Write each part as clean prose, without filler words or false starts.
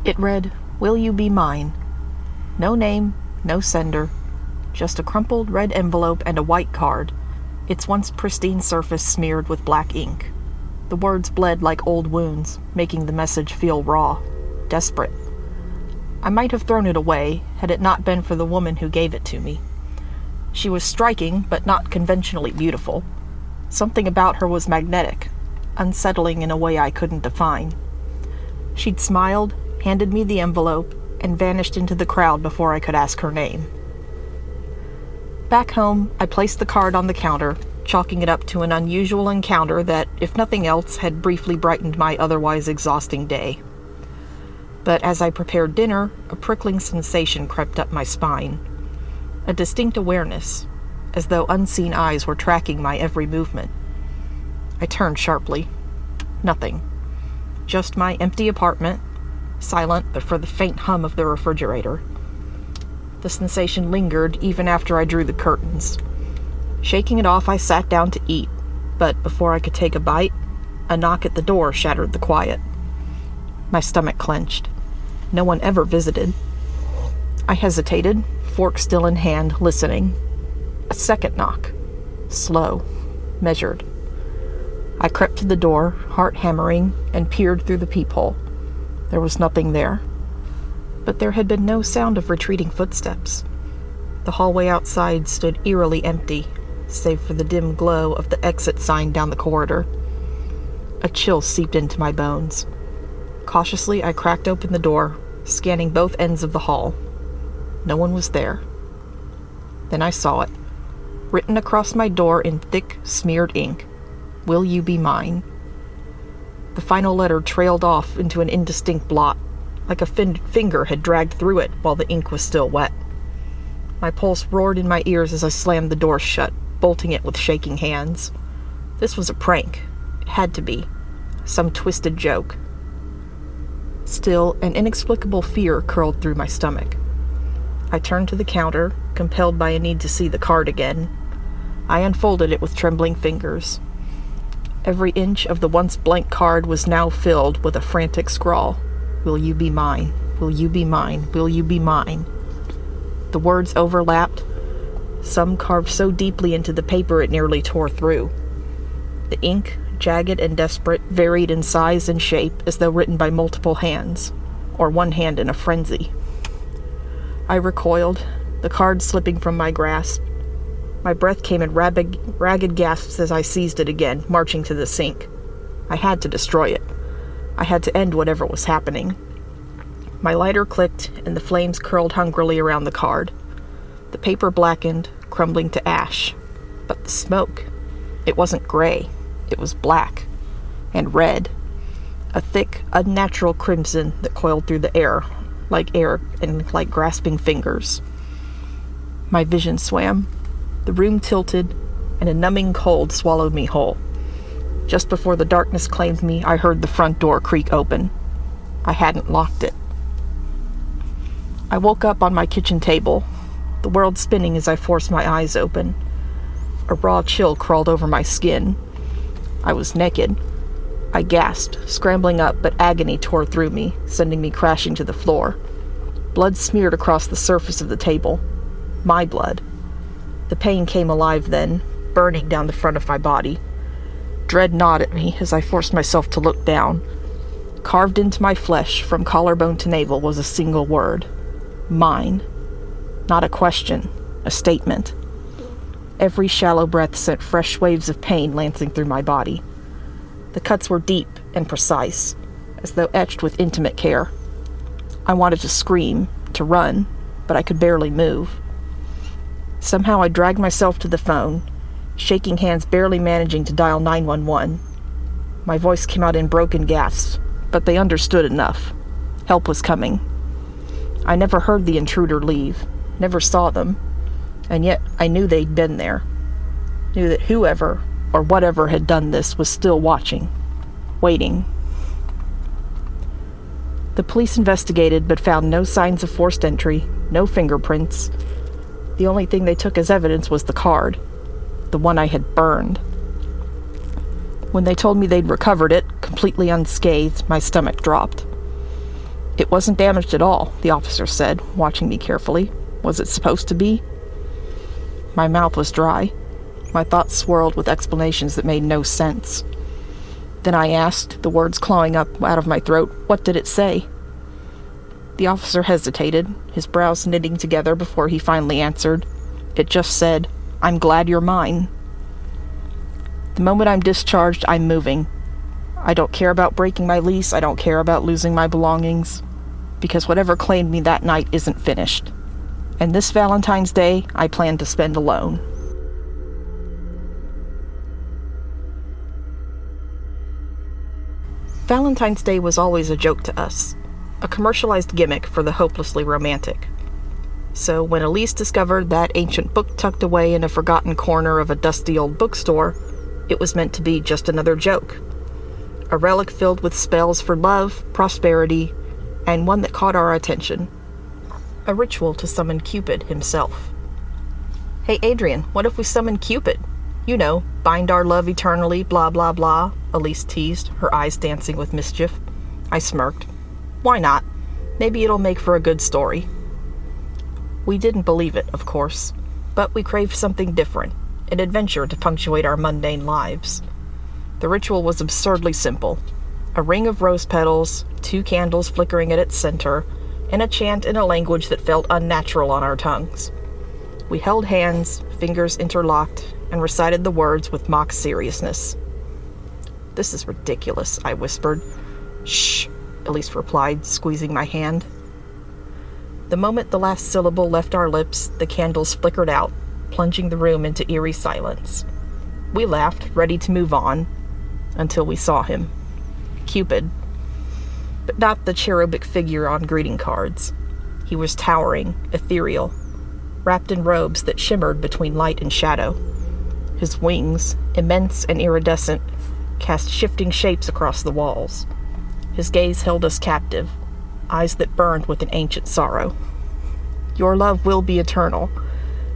It read, "Will you be mine?" No name, no sender, just a crumpled red envelope and a white card, its once pristine surface smeared with black ink. The words bled like old wounds, making the message feel raw, desperate. I might have thrown it away had it not been for the woman who gave it to me. She was striking, but not conventionally beautiful. Something about her was magnetic, unsettling in a way I couldn't define. She'd smiled, handed me the envelope, and vanished into the crowd before I could ask her name. Back home, I placed the card on the counter, chalking it up to an unusual encounter that, if nothing else, had briefly brightened my otherwise exhausting day. But as I prepared dinner, a prickling sensation crept up my spine. A distinct awareness, as though unseen eyes were tracking my every movement. I turned sharply. Nothing. Just my empty apartment, silent but for the faint hum of the refrigerator. The sensation lingered even after I drew the curtains. Shaking it off, I sat down to eat, but before I could take a bite, a knock at the door shattered the quiet. My stomach clenched. No one ever visited. I hesitated, fork still in hand, listening. A second knock. Slow. Measured. I crept to the door, heart hammering, and peered through the peephole. There was nothing there. But there had been no sound of retreating footsteps. The hallway outside stood eerily empty, save for the dim glow of the exit sign down the corridor. A chill seeped into my bones. Cautiously, I cracked open the door, scanning both ends of the hall. No one was there. Then I saw it, written across my door in thick, smeared ink. "Will you be mine?" The final letter trailed off into an indistinct blot, like a finger had dragged through it while the ink was still wet. My pulse roared in my ears as I slammed the door shut, bolting it with shaking hands. This was a prank. It had to be. Some twisted joke. Still, an inexplicable fear curled through my stomach. I turned to the counter, compelled by a need to see the card again. I unfolded it with trembling fingers. Every inch of the once blank card was now filled with a frantic scrawl. "Will you be mine? Will you be mine? Will you be mine?" The words overlapped, some carved so deeply into the paper it nearly tore through. The ink, jagged and desperate, varied in size and shape as though written by multiple hands, or one hand in a frenzy. I recoiled, the card slipping from my grasp. My breath came in ragged gasps as I seized it again, marching to the sink. I had to destroy it. I had to end whatever was happening. My lighter clicked, and the flames curled hungrily around the card. The paper blackened, crumbling to ash. But the smoke, it wasn't gray. It was black. And red. A thick, unnatural crimson that coiled through the air and like grasping fingers. My vision swam. The room tilted, and a numbing cold swallowed me whole. Just before the darkness claimed me, I heard the front door creak open. I hadn't locked it. I woke up on my kitchen table, the world spinning as I forced my eyes open. A raw chill crawled over my skin. I was naked. I gasped, scrambling up, but agony tore through me, sending me crashing to the floor. Blood smeared across the surface of the table. My blood. The pain came alive then, burning down the front of my body. Dread gnawed at me as I forced myself to look down. Carved into my flesh, from collarbone to navel, was a single word. Mine. Not a question, a statement. Every shallow breath sent fresh waves of pain lancing through my body. The cuts were deep and precise, as though etched with intimate care. I wanted to scream, to run, but I could barely move. Somehow I dragged myself to the phone, shaking hands barely managing to dial 911. My voice came out in broken gasps, but they understood enough. Help was coming. I never heard the intruder leave, never saw them, and yet I knew they'd been there. Knew that whoever or whatever had done this was still watching, waiting. The police investigated but found no signs of forced entry, no fingerprints. The only thing they took as evidence was the card, the one I had burned. When they told me they'd recovered it, completely unscathed, my stomach dropped. "It wasn't damaged at all," the officer said, watching me carefully. "Was it supposed to be?" My mouth was dry. My thoughts swirled with explanations that made no sense. Then I asked, the words clawing up out of my throat, "What did it say?" The officer hesitated, his brows knitting together before he finally answered. It just said, "I'm glad you're mine." The moment I'm discharged, I'm moving. I don't care about breaking my lease, I don't care about losing my belongings, because whatever claimed me that night isn't finished. And this Valentine's Day, I plan to spend alone. Valentine's Day was always a joke to us, a commercialized gimmick for the hopelessly romantic. So when Elise discovered that ancient book tucked away in a forgotten corner of a dusty old bookstore, it was meant to be just another joke. A relic filled with spells for love, prosperity, and one that caught our attention. A ritual to summon Cupid himself. "Hey Adrian, what if we summon Cupid? You know, bind our love eternally, blah blah blah," Elise teased, her eyes dancing with mischief. I smirked. "Why not? Maybe it'll make for a good story." We didn't believe it, of course, but we craved something different, an adventure to punctuate our mundane lives. The ritual was absurdly simple. A ring of rose petals, 2 candles flickering at its center, and a chant in a language that felt unnatural on our tongues. We held hands, fingers interlocked, and recited the words with mock seriousness. "This is ridiculous," I whispered. "Shh," Elise replied, squeezing my hand. The moment the last syllable left our lips, the candles flickered out, plunging the room into eerie silence. We laughed, ready to move on, until we saw him. Cupid. But not the cherubic figure on greeting cards. He was towering, ethereal, wrapped in robes that shimmered between light and shadow. His wings, immense and iridescent, cast shifting shapes across the walls. His gaze held us captive, eyes that burned with an ancient sorrow. "Your love will be eternal,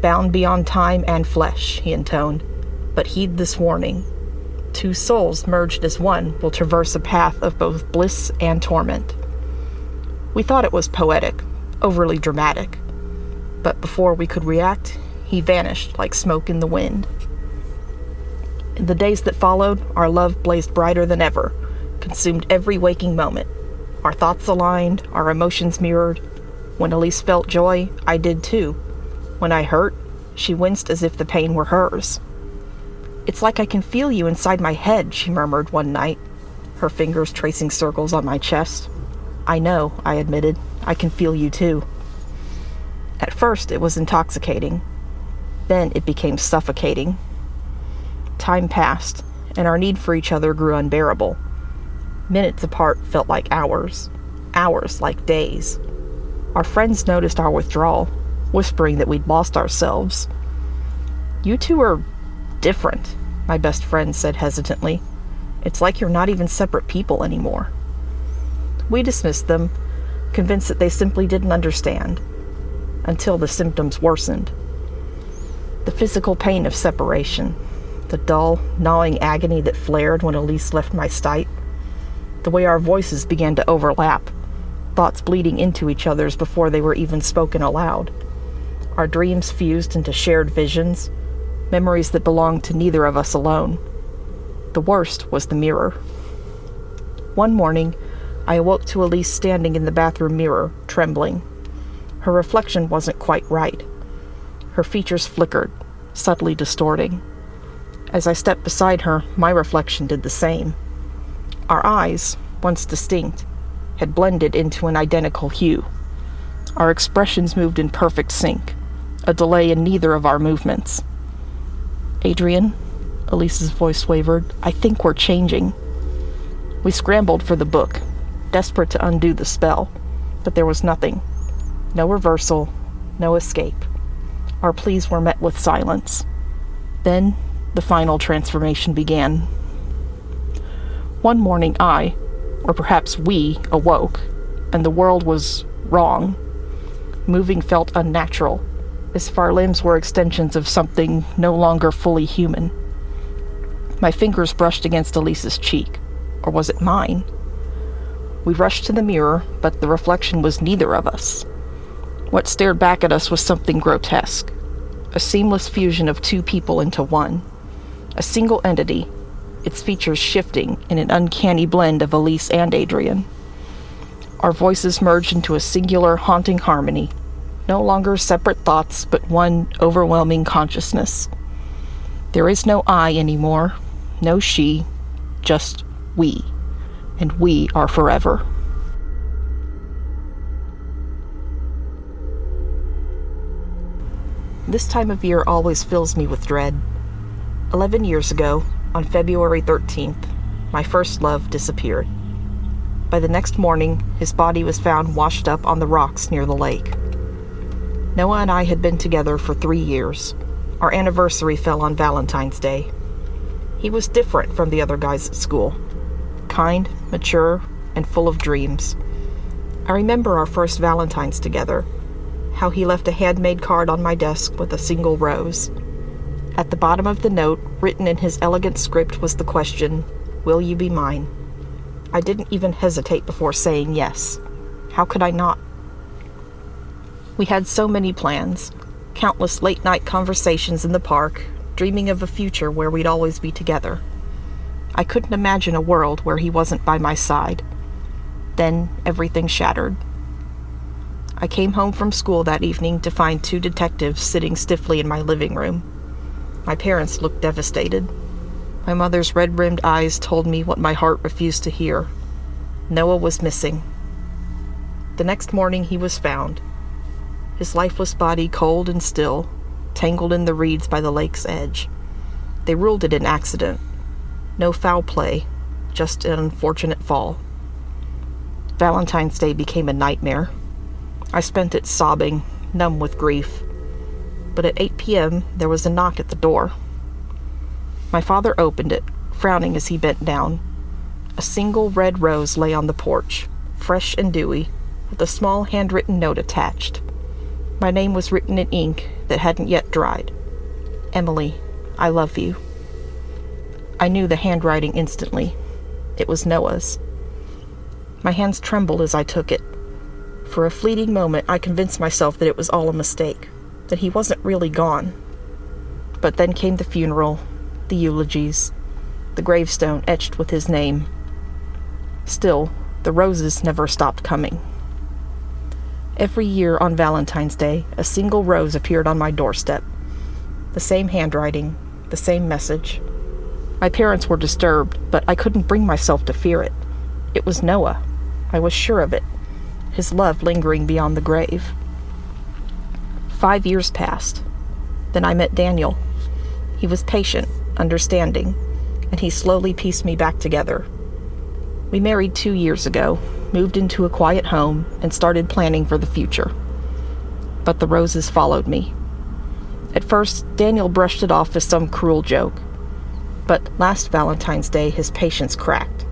bound beyond time and flesh," he intoned. "But heed this warning. 2 souls merged as one will traverse a path of both bliss and torment." We thought it was poetic, overly dramatic. But before we could react, he vanished like smoke in the wind. In the days that followed, our love blazed brighter than ever, consumed every waking moment. Our thoughts aligned, our emotions mirrored. When Elise felt joy, I did too. When I hurt, she winced as if the pain were hers. "It's like I can feel you inside my head," she murmured one night, her fingers tracing circles on my chest. "I know," I admitted. "I can feel you too." At first, it was intoxicating. Then it became suffocating. Time passed, and our need for each other grew unbearable. Minutes apart felt like hours, hours like days. Our friends noticed our withdrawal, whispering that we'd lost ourselves. "You two are different," my best friend said hesitantly. "It's like you're not even separate people anymore." We dismissed them, convinced that they simply didn't understand, until the symptoms worsened. The physical pain of separation, the dull, gnawing agony that flared when Elise left my sight, the way our voices began to overlap, thoughts bleeding into each other's before they were even spoken aloud. Our dreams fused into shared visions, memories that belonged to neither of us alone. The worst was the mirror. One morning, I awoke to Elise standing in the bathroom mirror, trembling. Her reflection wasn't quite right. Her features flickered, subtly distorting. As I stepped beside her, my reflection did the same. Our eyes, once distinct, had blended into an identical hue. Our expressions moved in perfect sync, a delay in neither of our movements. "Adrian," Elise's voice wavered, "I think we're changing." We scrambled for the book, desperate to undo the spell, but there was nothing. No reversal, no escape. Our pleas were met with silence. Then, the final transformation began. One morning or perhaps we, awoke, and the world was wrong. Moving felt unnatural, as if our limbs were extensions of something no longer fully human. My fingers brushed against Elise's cheek, or was it mine? We rushed to the mirror, but the reflection was neither of us. What stared back at us was something grotesque, a seamless fusion of two people into one, a single entity, its features shifting in an uncanny blend of Elise and Adrian. Our voices merged into a singular, haunting harmony, no longer separate thoughts, but one overwhelming consciousness. There is no I anymore, no she, just we, and we are forever. This time of year always fills me with dread. 11 years ago, on February 13th, my first love disappeared. By the next morning, his body was found washed up on the rocks near the lake. Noah and I had been together for 3 years. Our anniversary fell on Valentine's Day. He was different from the other guys at school. Kind, mature, and full of dreams. I remember our first Valentine's together, how he left a handmade card on my desk with a single rose. At the bottom of the note, written in his elegant script, was the question, "Will you be mine?" I didn't even hesitate before saying yes. How could I not? We had so many plans, countless late-night conversations in the park, dreaming of a future where we'd always be together. I couldn't imagine a world where he wasn't by my side. Then everything shattered. I came home from school that evening to find 2 detectives sitting stiffly in my living room. My parents looked devastated. My mother's red-rimmed eyes told me what my heart refused to hear. Noah was missing. The next morning he was found. His lifeless body cold and still, tangled in the reeds by the lake's edge. They ruled it an accident. No foul play, just an unfortunate fall. Valentine's Day became a nightmare. I spent it sobbing, numb with grief. But at 8 p.m., there was a knock at the door. My father opened it, frowning as he bent down. A single red rose lay on the porch, fresh and dewy, with a small handwritten note attached. My name was written in ink that hadn't yet dried. Emily, I love you. I knew the handwriting instantly. It was Noah's. My hands trembled as I took it. For a fleeting moment, I convinced myself that it was all a mistake, that he wasn't really gone. But then came the funeral, the eulogies, the gravestone etched with his name. Still, the roses never stopped coming. Every year on Valentine's Day, a single rose appeared on my doorstep. The same handwriting, the same message. My parents were disturbed, but I couldn't bring myself to fear it. It was Noah. I was sure of it. His love lingering beyond the grave. 5 years passed. Then I met Daniel. He was patient, understanding, and he slowly pieced me back together. We married 2 years ago, moved into a quiet home, and started planning for the future. But the roses followed me. At first, Daniel brushed it off as some cruel joke. But last Valentine's Day, his patience cracked.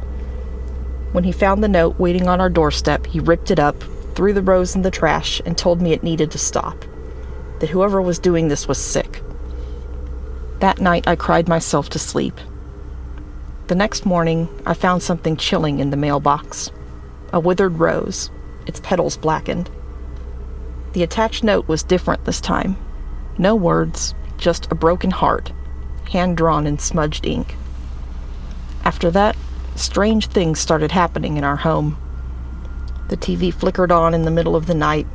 When he found the note waiting on our doorstep, he ripped it up, threw the rose in the trash, and told me it needed to stop. That whoever was doing this was sick. That night, I cried myself to sleep. The next morning, I found something chilling in the mailbox. A withered rose, its petals blackened. The attached note was different this time. No words, just a broken heart, hand-drawn in smudged ink. After that, strange things started happening in our home. The TV flickered on in the middle of the night.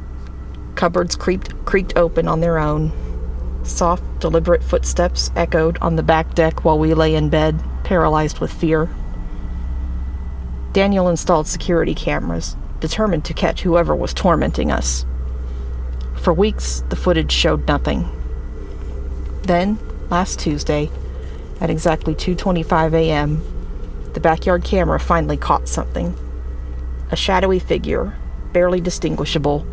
Cupboards creaked open on their own. Soft, deliberate footsteps echoed on the back deck while we lay in bed, paralyzed with fear. Daniel installed security cameras, determined to catch whoever was tormenting us. For weeks, the footage showed nothing. Then, last Tuesday, at exactly 2:25 a.m., the backyard camera finally caught something. A shadowy figure, barely distinguishable,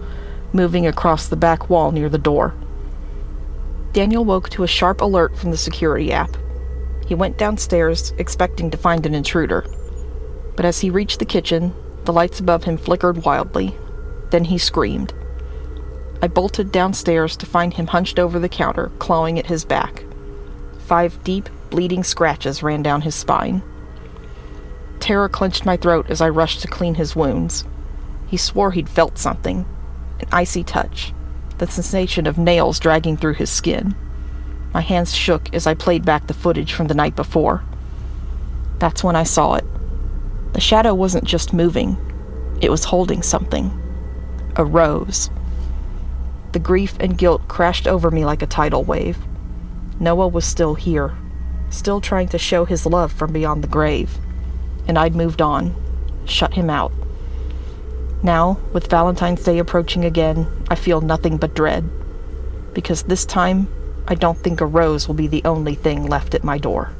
moving across the back wall near the door. Daniel woke to a sharp alert from the security app. He went downstairs, expecting to find an intruder. But as he reached the kitchen, the lights above him flickered wildly. Then he screamed. I bolted downstairs to find him hunched over the counter, clawing at his back. 5 deep, bleeding scratches ran down his spine. Terror clenched my throat as I rushed to clean his wounds. He swore he'd felt something, an icy touch, the sensation of nails dragging through his skin. My hands shook as I played back the footage from the night before. That's when I saw it. The shadow wasn't just moving, it was holding something. A rose. The grief and guilt crashed over me like a tidal wave. Noah was still here, still trying to show his love from beyond the grave. And I'd moved on, shut him out. Now, with Valentine's Day approaching again, I feel nothing but dread. Because this time, I don't think a rose will be the only thing left at my door.